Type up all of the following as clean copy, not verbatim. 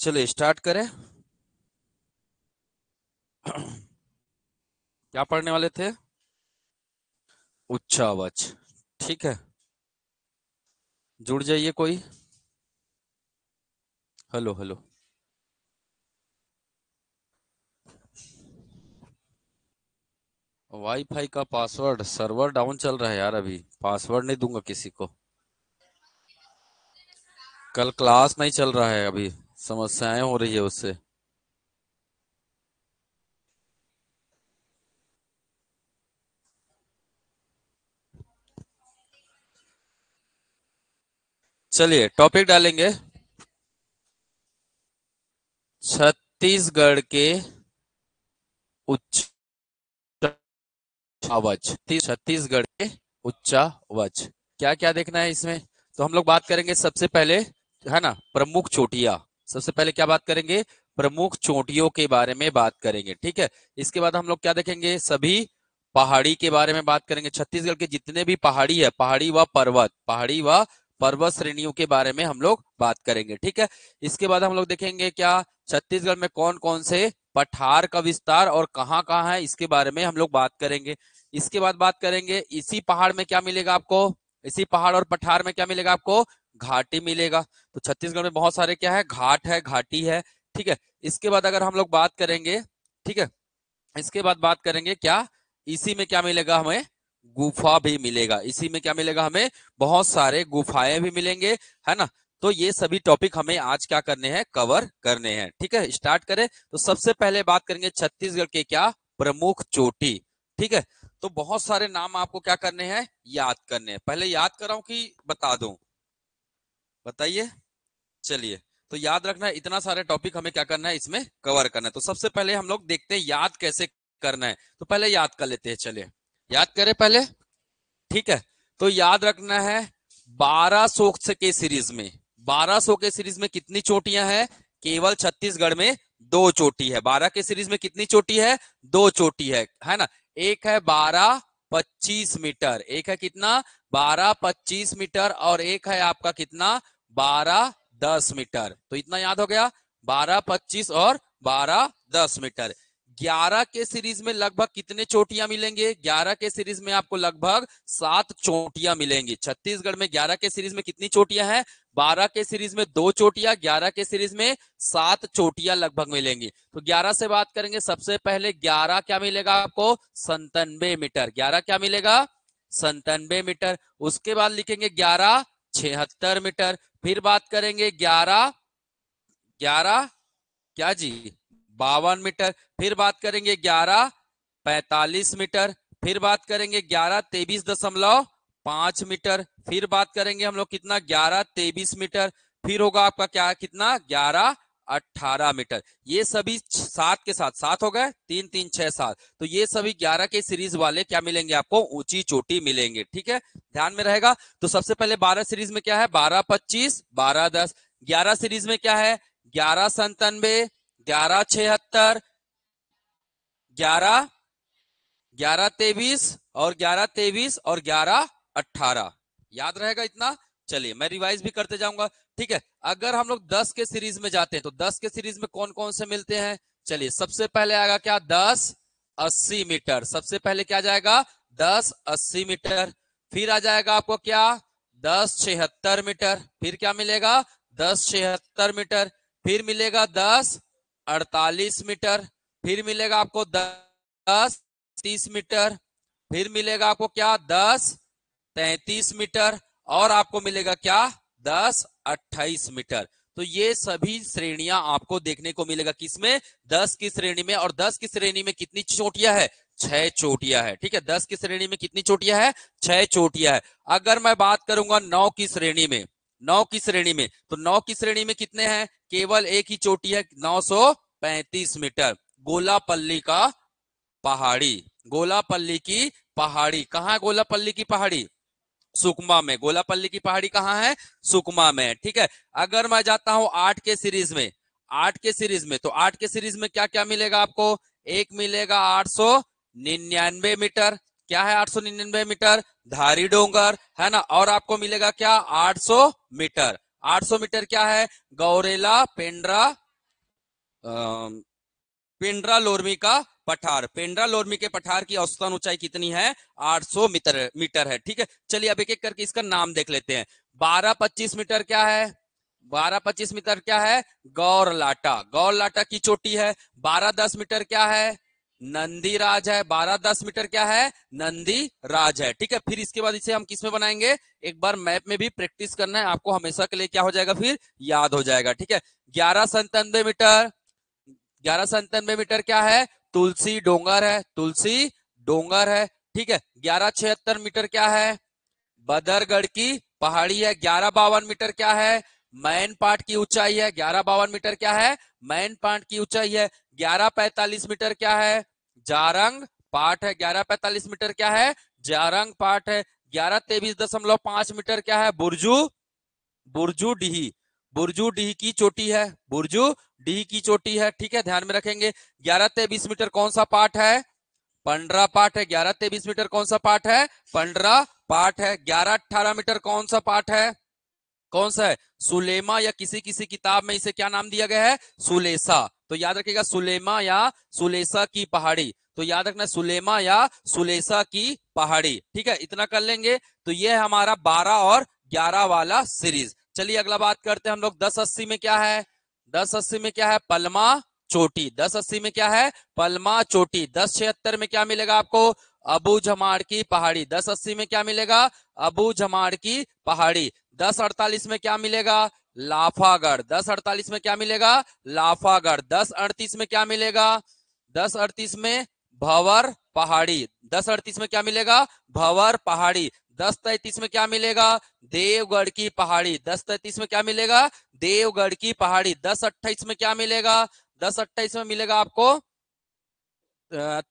चलिए स्टार्ट करें। क्या पढ़ने वाले थे? उच्चावच। ठीक है, जुड़ जाइए कोई। Hello hello. वाईफाई का पासवर्ड सर्वर डाउन चल रहा है यार, अभी पासवर्ड नहीं दूंगा किसी को। कल क्लास नहीं चल रहा है अभी, समस्याएं हो रही है उससे। चलिए टॉपिक डालेंगे। छत्तीसगढ़ के उच्चावच। छत्तीसगढ़ के उच्चावच। क्या क्या देखना है इसमें? तो हम लोग बात करेंगे सबसे पहले, है ना, प्रमुख चोटियां। सबसे पहले क्या बात करेंगे? प्रमुख चोटियों के बारे में बात करेंगे। ठीक है, इसके बाद हम लोग क्या देखेंगे? सभी पहाड़ी के बारे में बात करेंगे। छत्तीसगढ़ के जितने भी पहाड़ी है, पहाड़ी व पर्वत श्रेणियों के बारे में हम लोग बात करेंगे। ठीक है, इसके बाद हम लोग देखेंगे क्या छत्तीसगढ़ में कौन कौन से पठार का विस्तार और कहाँ कहाँ है, इसके बारे में हम लोग बात करेंगे। इसके बाद बात करेंगे इसी पहाड़ में क्या मिलेगा आपको, इसी पहाड़ और पठार में क्या मिलेगा आपको? घाटी मिलेगा। तो छत्तीसगढ़ में बहुत सारे क्या है, घाट है, घाटी है। ठीक है, इसके बाद अगर हम लोग बात करेंगे, ठीक है, इसके बाद बात करेंगे क्या, इसी में क्या मिलेगा हमें? गुफा भी मिलेगा। इसी में क्या मिलेगा हमें? बहुत सारे गुफाएं भी मिलेंगे, है ना। तो ये सभी टॉपिक हमें आज क्या करने हैं? कवर करने हैं। ठीक है, स्टार्ट करें। तो सबसे पहले बात करेंगे छत्तीसगढ़ के क्या प्रमुख चोटी। ठीक है, तो बहुत सारे नाम आपको क्या करने हैं? याद करने हैं। पहले याद कराऊं कि बता दूं? बताइए। चलिए, तो याद रखना है, इतना सारे टॉपिक हमें क्या करना है? इसमें कवर करना है। तो सबसे पहले हम लोग देखते हैं याद कैसे करना है। तो पहले याद कर लेते हैं, चलिए याद करें पहले। ठीक है, तो याद रखना है 1200 के सीरीज में, 1200 के सीरीज में कितनी चोटियां हैं? केवल छत्तीसगढ़ में दो चोटी है। 12 के सीरीज में कितनी चोटी है? दो चोटी है ना। एक है 12-25 मीटर, एक है कितना? 12-25 मीटर, और एक है आपका कितना? 12-10 मीटर। तो इतना याद हो गया, 12-25 और 12-10 मीटर। 11 के सीरीज में लगभग कितने चोटियां मिलेंगे? 11 के सीरीज में आपको लगभग 7 चोटियां मिलेंगी। छत्तीसगढ़ में 11 के सीरीज में कितनी चोटियां हैं? 12 के सीरीज में दो चोटियां, 11 के सीरीज में 7 चोटियां लगभग मिलेंगी। तो 11 से बात करेंगे। सबसे पहले 11 क्या मिलेगा आपको? 97 मीटर। 11 क्या मिलेगा? 97 मीटर। उसके बाद लिखेंगे 11 76 मीटर। फिर बात करेंगे 11 11 क्या जी? 52 मीटर। फिर बात करेंगे 11-45 मीटर। फिर बात करेंगे 11-23.5 मीटर। फिर बात करेंगे हम लोग कितना? 11-23 मीटर। फिर होगा आपका क्या, कितना? 11-18 मीटर। ये सभी सात के साथ, सात हो गए, 3-3-6-7। तो ये सभी 11 के सीरीज वाले क्या मिलेंगे आपको? ऊंची चोटी मिलेंगे। ठीक है, ध्यान में रहेगा। तो सबसे पहले 12 सीरीज में क्या है? 12-25 12-10। 11 सीरीज में क्या है? 11-97 11-76 11 11-23 और 11-23 और 11-18। याद रहेगा इतना? चलिए मैं रिवाइज भी करते जाऊंगा। ठीक है, अगर हम लोग 10 के सीरीज में जाते हैं तो 10 के सीरीज में कौन कौन से मिलते हैं? चलिए सबसे पहले आएगा क्या? 10-80 मीटर। सबसे पहले क्या जाएगा? 10-80 मीटर। फिर आ जाएगा आपको क्या? 10-76 मीटर। फिर क्या मिलेगा? 10-76 मीटर। फिर मिलेगा 10-48 मीटर। फिर मिलेगा आपको 10-30 मीटर। फिर मिलेगा आपको क्या? 10-33 मीटर। और आपको मिलेगा क्या? 10-28 मीटर। तो ये सभी श्रेणियां आपको देखने को मिलेगा किसमें? 10 की श्रेणी में। और 10 की श्रेणी में कितनी चोटियां है? 6 चोटियां है। ठीक है, 10 की श्रेणी में कितनी चोटियां है? 6 चोटियां है। अगर मैं बात करूंगा 9 की श्रेणी में, 9 की श्रेणी में, तो 9 की श्रेणी में कितने हैं? केवल एक ही चोटी है, 935 मीटर। गोलापल्ली का पहाड़ी। गोलापल्ली की पहाड़ी कहाँ है? गोलापल्ली की पहाड़ी सुकमा में। गोलापल्ली की पहाड़ी कहाँ है? सुकमा में। ठीक है, अगर मैं जाता हूं 8 के सीरीज में, 8 के सीरीज में, तो 8 के सीरीज में क्या क्या मिलेगा आपको? एक मिलेगा 899 मीटर। क्या है 899 मीटर? धारी डोंगर, है ना। और आपको मिलेगा क्या? 800 मीटर। 800 मीटर क्या है? गौरेला पेंड्रा पेंड्रा लोरमी का पठार, पेंड्रा लोरमी के पठार की औसतन ऊंचाई कितनी है? 800 मीटर है। ठीक है, चलिए अब एक एक करके इसका नाम देख लेते हैं। 12-25 मीटर क्या है? 12-25 मीटर क्या है? गौर लाटा, गौर लाटा की चोटी है। 12-10 मीटर क्या है? नंदी राज है। 12-10 मीटर क्या है? नंदी राज है। ठीक है, फिर इसके बाद इसे हम किस में बनाएंगे? एक बार मैप में भी प्रैक्टिस करना है आपको, हमेशा के लिए क्या हो जाएगा? फिर याद हो जाएगा। ठीक है, 1197 मीटर, 1197 मीटर क्या है? तुलसी डोंगर है, तुलसी डोंगर है। ठीक है, 1176 मीटर क्या है? बदरगढ़ की पहाड़ी है। 1152 मीटर क्या है? मैन पाट की ऊंचाई है। 1152 मीटर क्या है? मैन पाट की ऊंचाई है। 1145 मीटर क्या है? जारंग पाट है। 1145 मीटर क्या है? जारंग पाट है। 1123.5 मीटर क्या है? बुर्जू, बुर्जू डीही, बुर्जू डीही की चोटी है, बुर्जू डीही की चोटी है। ठीक है, ध्यान में रखेंगे। 1123 मीटर कौन सा पाठ है? पंडरा पाठ है। 1123 मीटर कौन सा पाठ है? पंडरा पाठ है। 1118 मीटर कौन सा पाठ है? कौन सा है? सुलेमा, या किसी किसी किताब में इसे क्या नाम दिया गया है? सुलेसा। तो याद रखिएगा, सुलेमा या सुलेसा की पहाड़ी। तो याद रखना, सुलेमा या सुलेसा की पहाड़ी। ठीक है, इतना कर लेंगे। तो ये है हमारा 12 और 11 वाला सीरीज। चलिए अगला बात करते हैं हम लोग। 1080 में क्या है? 1080 में क्या है? पलमा चोटी। 1080 में क्या है? पलमा चोटी। 1076 में क्या मिलेगा आपको? अबू जमाड़ की पहाड़ी। 1080 में क्या मिलेगा? अबू जमाड़ की पहाड़ी। 1048 में क्या मिलेगा? लाफागढ़। 1048 में क्या मिलेगा? लाफागढ़। 1038 में क्या मिलेगा? 1038 में भंवर पहाड़ी। 1038 में क्या मिलेगा? भंवर पहाड़ी। 1033 में क्या मिलेगा? देवगढ़ की पहाड़ी। 1033 में क्या मिलेगा? देवगढ़ की पहाड़ी। 1028 में क्या मिलेगा? 1028 में मिलेगा आपको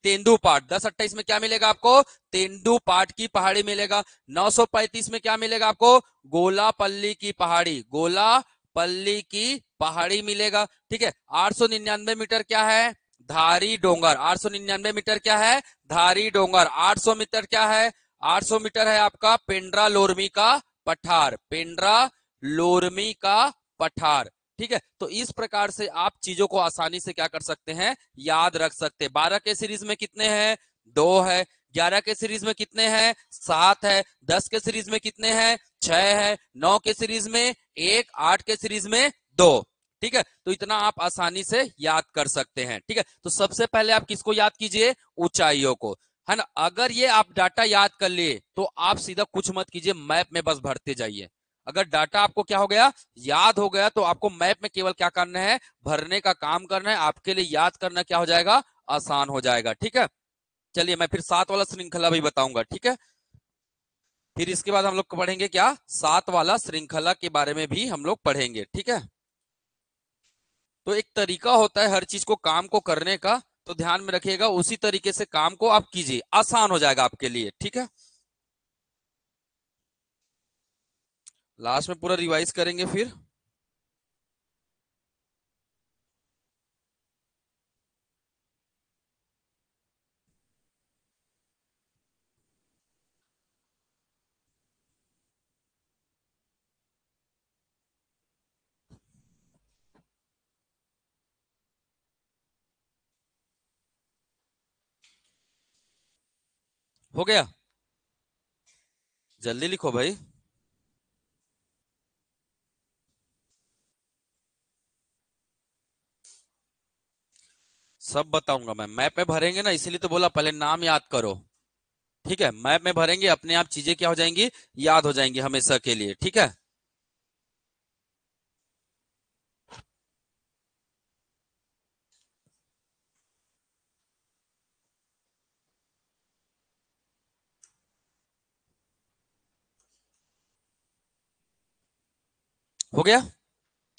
तेंदुपाट। 1028 में क्या मिलेगा आपको? तेंदुपाट की पहाड़ी मिलेगा। 935 में क्या मिलेगा आपको? गोलापल्ली की पहाड़ी, गोलापल्ली की पहाड़ी मिलेगा। ठीक है, 899 मीटर क्या है? धारी डोंगर। 899 मीटर क्या है? धारी डोंगर। 800 मीटर क्या है? 800 मीटर है आपका पेंड्रा लोरमी का पठार, पेंड्रा लोरमी का पठार। ठीक है, तो इस प्रकार से आप चीजों को आसानी से क्या कर सकते हैं? याद रख सकते हैं। 12 के सीरीज में कितने हैं? 2 है। 11 के सीरीज में कितने हैं? 7 है। 10 के सीरीज में कितने हैं? 6 है। 9 के सीरीज में 1, 8 के सीरीज में 2। ठीक है, तो इतना आप आसानी से याद कर सकते हैं। ठीक है, तो सबसे पहले आप किसको याद कीजिए? ऊंचाइयों को, है ना। अगर ये आप डाटा याद कर लिए तो आप सीधा कुछ मत कीजिए, मैप में बस भरते जाइए। अगर डाटा आपको क्या हो गया? याद हो गया, तो आपको मैप में केवल क्या करना है? भरने का काम करना है। आपके लिए याद करना क्या हो जाएगा? आसान हो जाएगा। ठीक है, चलिए मैं फिर 7 वाला श्रृंखला भी बताऊंगा। ठीक है, फिर इसके बाद हम लोग पढ़ेंगे क्या? 7 वाला श्रृंखला के बारे में भी हम लोग पढ़ेंगे। ठीक है, तो एक तरीका होता है हर चीज को, काम को करने का, तो ध्यान में रखिएगा, उसी तरीके से काम को आप कीजिए, आसान हो जाएगा आपके लिए। ठीक है, लास्ट में पूरा रिवाइज करेंगे फिर। हो गया? जल्दी लिखो भाई। सब बताऊंगा मैं, मैप में भरेंगे ना, इसीलिए तो बोला पहले नाम याद करो। ठीक है, मैप में भरेंगे, अपने आप चीजें क्या हो जाएंगी? याद हो जाएंगी हमेशा के लिए। ठीक है, हो गया।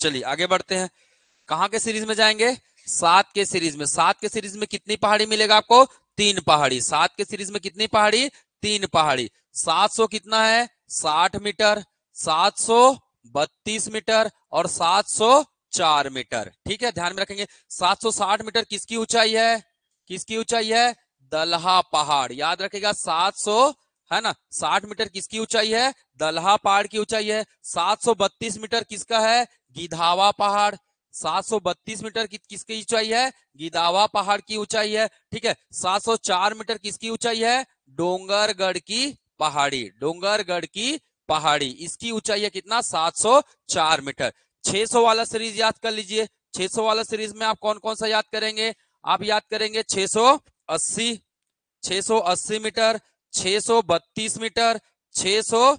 चलिए आगे बढ़ते हैं। कहाँ के सीरीज में जाएंगे? 7 के सीरीज में। 7 के सीरीज में कितनी पहाड़ी मिलेगा आपको? 3 पहाड़ी। 7 के सीरीज में कितनी पहाड़ी? 3 पहाड़ी। 700 कितना है? 60 मीटर, 732 मीटर और 704 मीटर। ठीक है, ध्यान में रखेंगे। 760 मीटर किसकी ऊंचाई है? किसकी ऊंचाई है? दलहा पहाड़। याद रखेगा, 700, है ना, 60 मीटर किसकी ऊंचाई है? दलहा पहाड़ की ऊंचाई है। 732 मीटर किसका है? गिधावा पहाड़। 732 मीटर किसकी ऊंचाई है? गिदावा पहाड़ की ऊंचाई है। ठीक है, 704 मीटर किसकी ऊंचाई है? डोंगरगढ़ की पहाड़ी, डोंगरगढ़ की पहाड़ी, इसकी ऊंचाई है कितना? 704 मीटर। 600 वाला सीरीज याद कर लीजिए। 600 वाला सीरीज में आप कौन कौन सा याद करेंगे? आप याद करेंगे 680, 680 मीटर, 632 मीटर, 600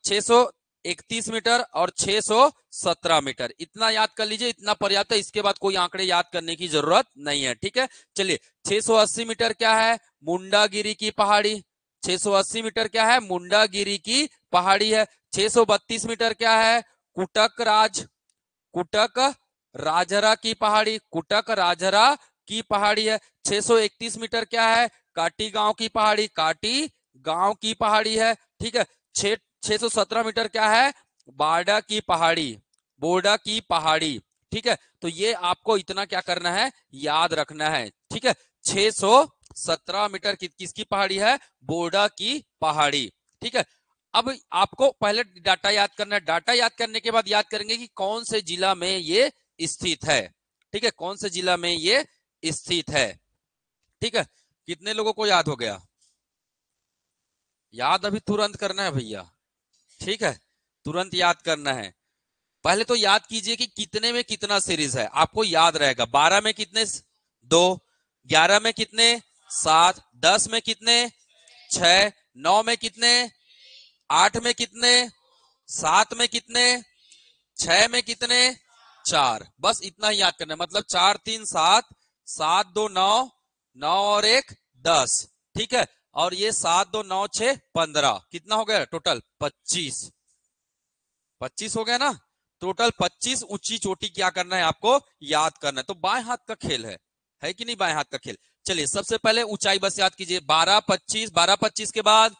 631 मीटर और 617 मीटर। इतना याद कर लीजिए, इतना पर्याप्त है। इसके बाद कोई आंकड़े याद करने की जरूरत नहीं है। ठीक है, चलिए 680 मीटर क्या है? मुंडागिरी की पहाड़ी। 680 मीटर क्या है? मुंडागिरी की पहाड़ी है। 632 मीटर क्या है? कुटक राजरा की पहाड़ी, कुटक राजरा की पहाड़ी है। 631 मीटर क्या है? काटी गांव की पहाड़ी, काटी गांव की पहाड़ी है। ठीक है, 617 मीटर क्या है? बारडा की पहाड़ी, बोर्डा की पहाड़ी। ठीक है, तो ये आपको इतना क्या करना है? याद रखना है। ठीक है, 617 मीटर किसकी पहाड़ी है? बोर्डा की पहाड़ी। ठीक है, अब आपको पहले डाटा याद करना है। डाटा याद करने के बाद याद करेंगे कि कौन से जिला में ये स्थित है। ठीक है, कौन से जिला में ये स्थित है। ठीक है, कितने लोगों को याद हो गया? याद अभी तुरंत करना है भैया। ठीक है, तुरंत याद करना है। पहले तो याद कीजिए कि कितने में कितना सीरीज है, आपको याद रहेगा। 12 में कितने? 2। 11 में कितने? 7। 10 में कितने? 6। 9 में कितने? 8 में कितने? 7 में कितने? 6 में कितने? 4। बस इतना ही याद करना है। मतलब 4 3 7, 7 2 9, 9 और 1 10। ठीक है, और ये 7 2 9 6 15, कितना हो गया टोटल? 25। 25 हो गया ना? टोटल 25 ऊंची चोटी क्या करना है आपको? याद करना है। तो बाएं हाथ का खेल है कि नहीं? बाएं हाथ का खेल। चलिए सबसे पहले ऊंचाई बस याद कीजिए। 12 25, 12 25 के बाद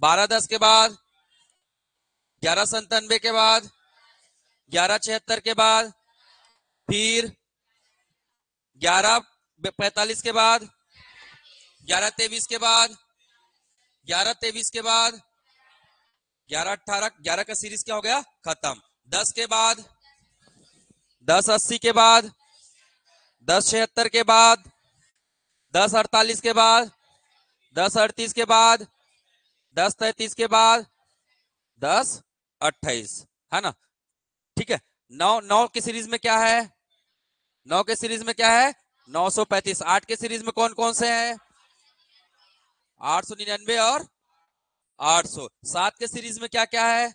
12 10 के बाद 1197 के बाद 1176 के बाद फिर 1145 के बाद 1123 के बाद 1123 के बाद 1118, 11 का सीरीज क्या हो गया? खत्म। 10 के बाद 1080 के बाद 1076 के बाद 1048 के बाद 1038 के बाद 1033 के बाद 1028, है ना? ठीक है, 9 के सीरीज में क्या है? 9 के सीरीज में क्या है? 935। 8 के सीरीज में कौन कौन से हैं? 899 और 800। 7 के सीरीज में क्या क्या है?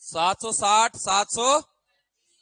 760, 700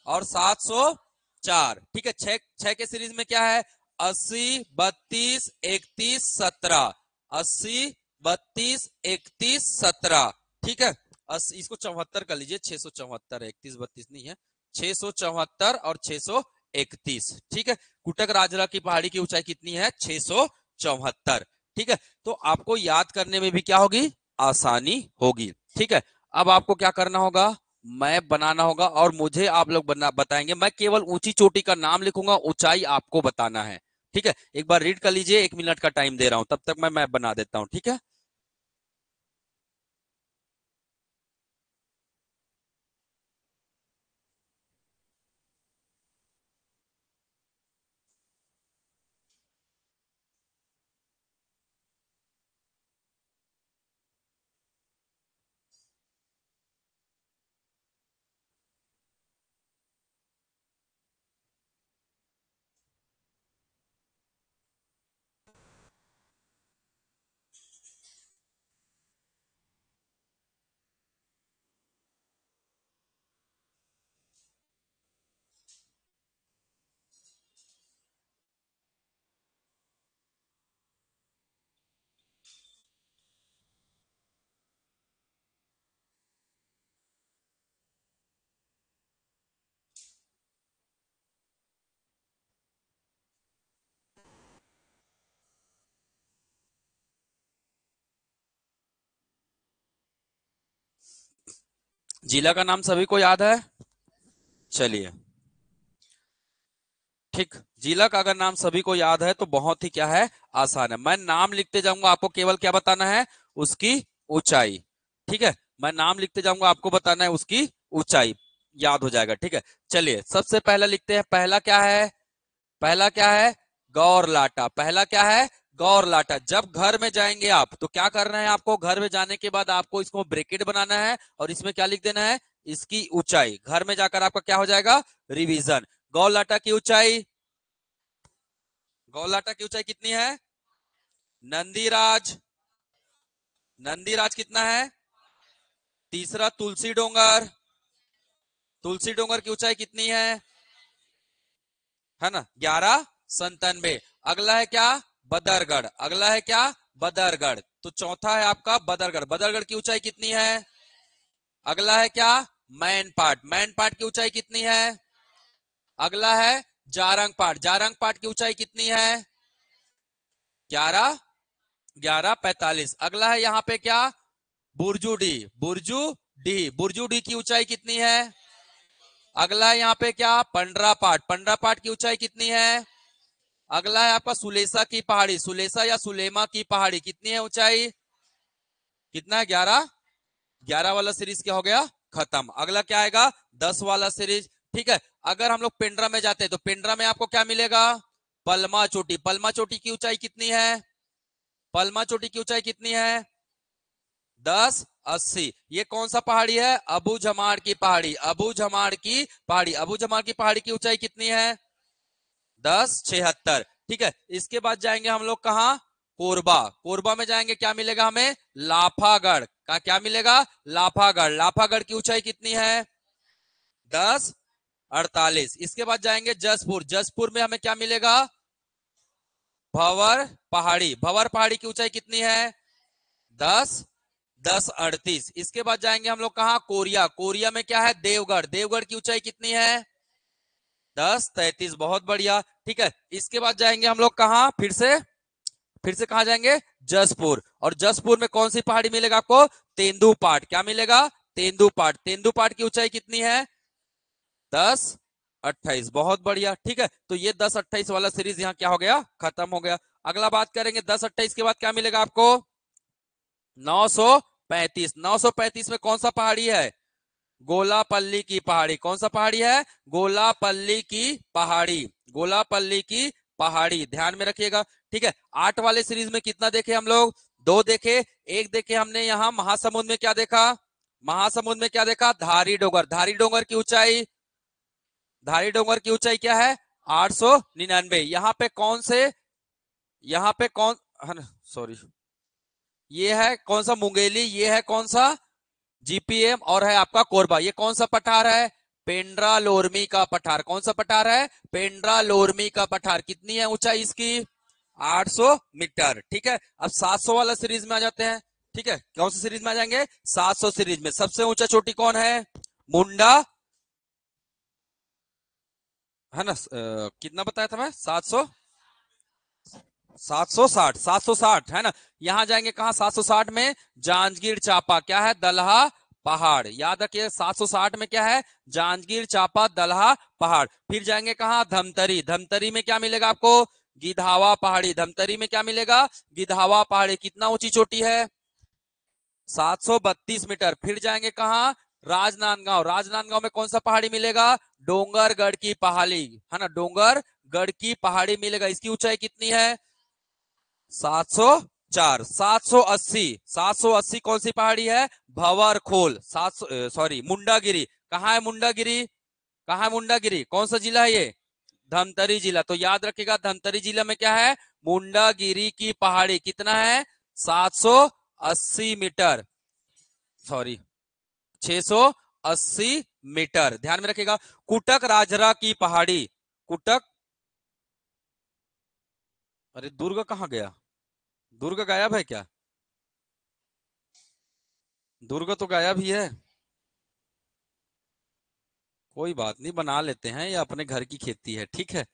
और 704। ठीक है, 6 के सीरीज में क्या है? 80 32 31 17, 80 32 31 17। ठीक है, 80, इसको 74 कर लीजिए। 674 है, 31 32 नहीं है। 674 और 631। ठीक है, कुटक राजरा की पहाड़ी की ऊंचाई कितनी है? 674। ठीक है, तो आपको याद करने में भी क्या होगी? आसानी होगी। ठीक है, अब आपको क्या करना होगा? मैप बनाना होगा और मुझे आप लोग बताएंगे। मैं केवल ऊंची चोटी का नाम लिखूंगा, ऊंचाई आपको बताना है। ठीक है, एक बार रीड कर लीजिए। 1 मिनट का टाइम दे रहा हूं, तब तक मैं मैप बना देता हूं। ठीक है, जिला का नाम सभी को याद है? चलिए, ठीक, जिला का अगर नाम सभी को याद है तो बहुत ही क्या है? आसान है। मैं नाम लिखते जाऊंगा, आपको केवल क्या बताना है? उसकी ऊंचाई। ठीक है, मैं नाम लिखते जाऊंगा, आपको बताना है उसकी ऊंचाई। याद हो जाएगा। ठीक है, चलिए सबसे पहला लिखते हैं। पहला क्या है? पहला क्या है? गौरलाटा। पहला क्या है? गौरलाटा। जब घर में जाएंगे आप तो क्या करना है आपको? घर में जाने के बाद आपको इसको ब्रैकेट बनाना है और इसमें क्या लिख देना है? इसकी ऊंचाई। घर में जाकर आपका क्या हो जाएगा? रिवीजन। गौरलाटा की ऊंचाई, गौरलाटा की ऊंचाई कितनी है? नंदीराज, नंदीराज कितना है? तीसरा तुलसी डोंगर, तुलसी डोंगर की ऊंचाई कितनी है ना? 1197। अगला है क्या? बदरगढ़। अगला है क्या? बदरगढ़। तो चौथा है आपका बदरगढ़। बदरगढ़ की ऊंचाई कितनी है? अगला है क्या? मैनपाट। मैनपाट की ऊंचाई कितनी है? अगला है जारंग पाट। जारंग पाट की ऊंचाई कितनी है? 11, 1145। अगला है यहाँ पे क्या? बुरजूडी। बुरजूडी, बुरजूडी की ऊंचाई कितनी है? अगला है यहाँ पे क्या? पंडरा पाट। पंडरा पाट की ऊंचाई कितनी है? अगला है आपका सुलेसा की पहाड़ी। सुलेसा या सुलेमा की पहाड़ी कितनी है ऊंचाई? कितना है? 11। 11 वाला सीरीज क्या हो गया? खत्म। अगला क्या आएगा? 10 वाला सीरीज। ठीक है, अगर हम लोग पेंड्रा में जाते हैं तो पेंड्रा में आपको क्या मिलेगा? पलमा चोटी। पलमा चोटी की ऊंचाई कितनी है? पलमा चोटी की ऊंचाई कितनी है? 1080। ये कौन सा पहाड़ी है? अबू जमाड़ की पहाड़ी। अबू जमाड़ की पहाड़ी। अबू जमाड़ की पहाड़ी की ऊंचाई कितनी है? 1076। ठीक है, इसके बाद जाएंगे हम लोग कहा? कोरबा। कोरबा में जाएंगे, क्या मिलेगा हमें? लाफागढ़ का। क्या मिलेगा? लाफागढ़। लाफागढ़ की ऊंचाई कितनी है? 1048। इसके बाद जाएंगे जसपुर। जसपुर में हमें क्या मिलेगा? भंवर पहाड़ी। भंवर पहाड़ी की ऊंचाई कितनी है? 1038। इसके बाद जाएंगे हम लोग कहा? कोरिया। कोरिया में क्या है? देवगढ़। देवगढ़ की ऊंचाई कितनी है? 1033। बहुत बढ़िया। ठीक है, इसके बाद जाएंगे हम लोग कहा? फिर से कहा जाएंगे? जसपुर। और जसपुर में कौन सी पहाड़ी मिलेगा आपको? तेंदुपाट। क्या मिलेगा? तेंदुपाट। तेंदुपाट की ऊंचाई कितनी है? 1028। बहुत बढ़िया। ठीक है, तो ये 1028 वाला सीरीज यहाँ क्या हो गया? खत्म हो गया। अगला बात करेंगे 1028 के बाद क्या मिलेगा आपको? 935। 935 में कौन सा पहाड़ी है? गोलापल्ली की पहाड़ी। कौन सा पहाड़ी है? गोलापल्ली की पहाड़ी। गोलापल्ली की पहाड़ी, ध्यान में रखिएगा। ठीक है, 8 वाले सीरीज में कितना देखे हम लोग? 2 देखे। एक देखे हमने यहाँ महासमुंद में, क्या देखा? महासमुंद में क्या देखा? धारी डोंगर। धारी डोंगर की ऊंचाई, धारी डोंगर की ऊंचाई क्या है? 899। यहाँ पे कौन से, यहाँ पे कौन, सॉरी, ये है कौन सा? मुंगेली। ये है कौन सा? जीपीएम। और है आपका कोरबा। ये कौन सा पठार है? पेंड्रा लोरमी का पठार। कौन सा पठार है? पेंड्रा लोरमी का पठार। कितनी है ऊंचाई इसकी? 800 मीटर। ठीक है, अब 700 वाला सीरीज में आ जाते हैं। ठीक है, कौन सी सीरीज में आ जाएंगे? 700 सीरीज में सबसे ऊंचा चोटी कौन है? मुंडा, है ना? कितना बताया था मैं? 700, 760, 760 है ना? यहां जाएंगे कहा? 760 में जांजगीर चांपा। क्या है? दलहा पहाड़। याद रखिए 760 में क्या है? जांजगीर चांपा दलहा पहाड़। फिर जाएंगे कहा? धमतरी। धमतरी में क्या मिलेगा आपको? गिधावा पहाड़ी। धमतरी में क्या मिलेगा? गिधावा पहाड़ी। कितना ऊंची चोटी है? 732 मीटर। फिर जाएंगे कहा? राजनांदगांव। राजनांदगांव में कौन सा पहाड़ी मिलेगा? डोंगरगढ़ की पहाड़ी, है ना? डोंगरगढ़ की पहाड़ी मिलेगा। इसकी ऊंचाई कितनी है? 704। 780। 780 कौन सी पहाड़ी है? भंवर खोल। 700, सॉरी, मुंडागिरी। कहाँ है मुंडागिरी? कहाँ है मुंडागिरी? कौन सा जिला है ये? धमतरी जिला। तो याद रखिएगा धमतरी जिला में क्या है? मुंडागिरी की पहाड़ी। कितना है? 780 मीटर, सॉरी, 680 मीटर। ध्यान में रखिएगा। कुटक राजरा की पहाड़ी। कुटक, अरे दुर्ग कहाँ गया? दुर्ग गायब है क्या? दुर्ग तो गायब ही है। कोई बात नहीं, बना लेते हैं, ये अपने घर की खेती है। ठीक है,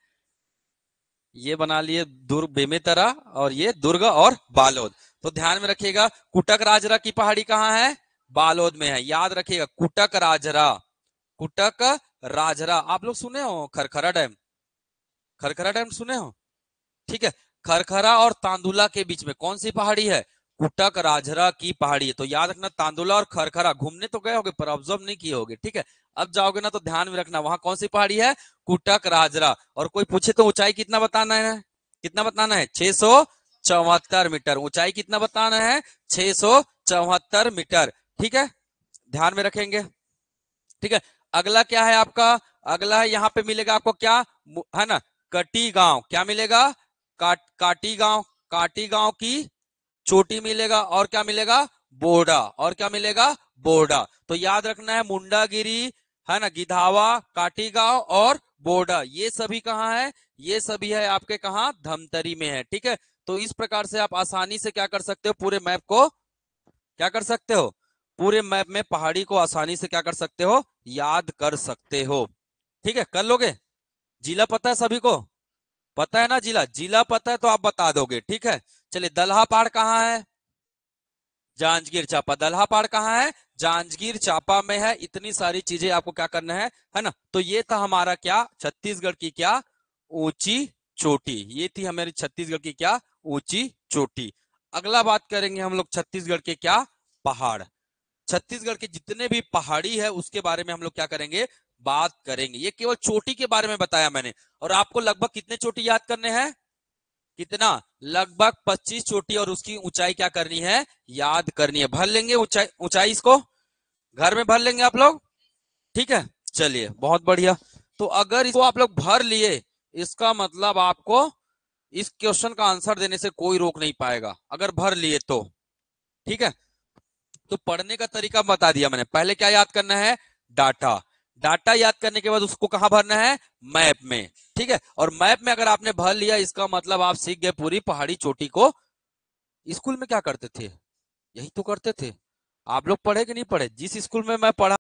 ये बना लिए दुर्ग बेमेतरा, और ये दुर्ग और बालोद। तो ध्यान में रखिएगा कुटक राजरा की पहाड़ी कहाँ है? बालोद में है। याद रखिएगा कुटक राजरा। कुटक राजरा। आप लोग सुने हो खरखरा डैम? खरखरा डैम सुने हो? ठीक है, खरखरा और तांदुला के बीच में कौन सी पहाड़ी है? कुटक राजरा की पहाड़ी है। तो याद रखना तांदुला और खरखरा, घूमने तो गए होगे पर ऑब्जर्व नहीं किए होगे, ठीक है। अब जाओगे ना तो ध्यान में रखना वहां कौन सी पहाड़ी है, कुटक राजरा। और कोई पूछे तो ऊंचाई कितना बताना है, कितना बताना है, 674 मीटर। ऊंचाई कितना बताना है, 674 मीटर, ठीक है, ध्यान में रखेंगे, ठीक है। अगला क्या है आपका, अगला है यहाँ पे मिलेगा आपको क्या, है ना, कटी गांव, क्या मिलेगा, काटी गांव, काटी गांव की चोटी मिलेगा। और क्या मिलेगा, बोर्डा। और क्या मिलेगा, बोर्डा। तो याद रखना है मुंडागिरी, है ना, गिधावा, काटी गांव और बोर्डा, ये सभी कहाँ है, ये सभी है आपके कहाँ, धमतरी में है, ठीक है। तो इस प्रकार से आप आसानी से क्या कर सकते हो, पूरे मैप को क्या कर सकते हो, पूरे मैप में पहाड़ी को आसानी से क्या कर सकते हो, याद कर सकते हो, ठीक है, कर लोगे। जिला पता है सभी को, पता है ना, जिला जिला पता है तो आप बता दोगे, ठीक है। चलिए दलहा पहाड़ कहाँ है, जांजगीर चांपा। दलहा पहाड़ कहाँ है, जांजगीर चांपा में है। इतनी सारी चीजें आपको क्या करना है ना। तो ये था हमारा क्या, छत्तीसगढ़ की क्या ऊंची चोटी, ये थी हमारी छत्तीसगढ़ की क्या ऊंची चोटी। अगला बात करेंगे हम लोग छत्तीसगढ़ के क्या पहाड़, छत्तीसगढ़ के जितने भी पहाड़ी है उसके बारे में हम लोग क्या करेंगे, बात करेंगे। ये केवल चोटी के बारे में बताया मैंने, और आपको लगभग कितने चोटी याद करने हैं, कितना, लगभग 25 चोटी, और उसकी ऊंचाई क्या करनी है, याद करनी है। भर लेंगे ऊंचाई, ऊंचाई इसको घर में भर लेंगे आप लोग, ठीक है। चलिए बहुत बढ़िया। तो अगर इसको आप लोग भर लिए, इसका मतलब आपको इस क्वेश्चन का आंसर देने से कोई रोक नहीं पाएगा, अगर भर लिए तो, ठीक है। तो पढ़ने का तरीका बता दिया मैंने, पहले क्या याद करना है, डाटा। डाटा याद करने के बाद उसको कहां भरना है, मैप में, ठीक है। और मैप में अगर आपने भर लिया, इसका मतलब आप सीख गए पूरी पहाड़ी चोटी को। स्कूल में क्या करते थे, यही तो करते थे। आप लोग पढ़े कि नहीं पढ़े, जिस स्कूल में मैं पढ़ा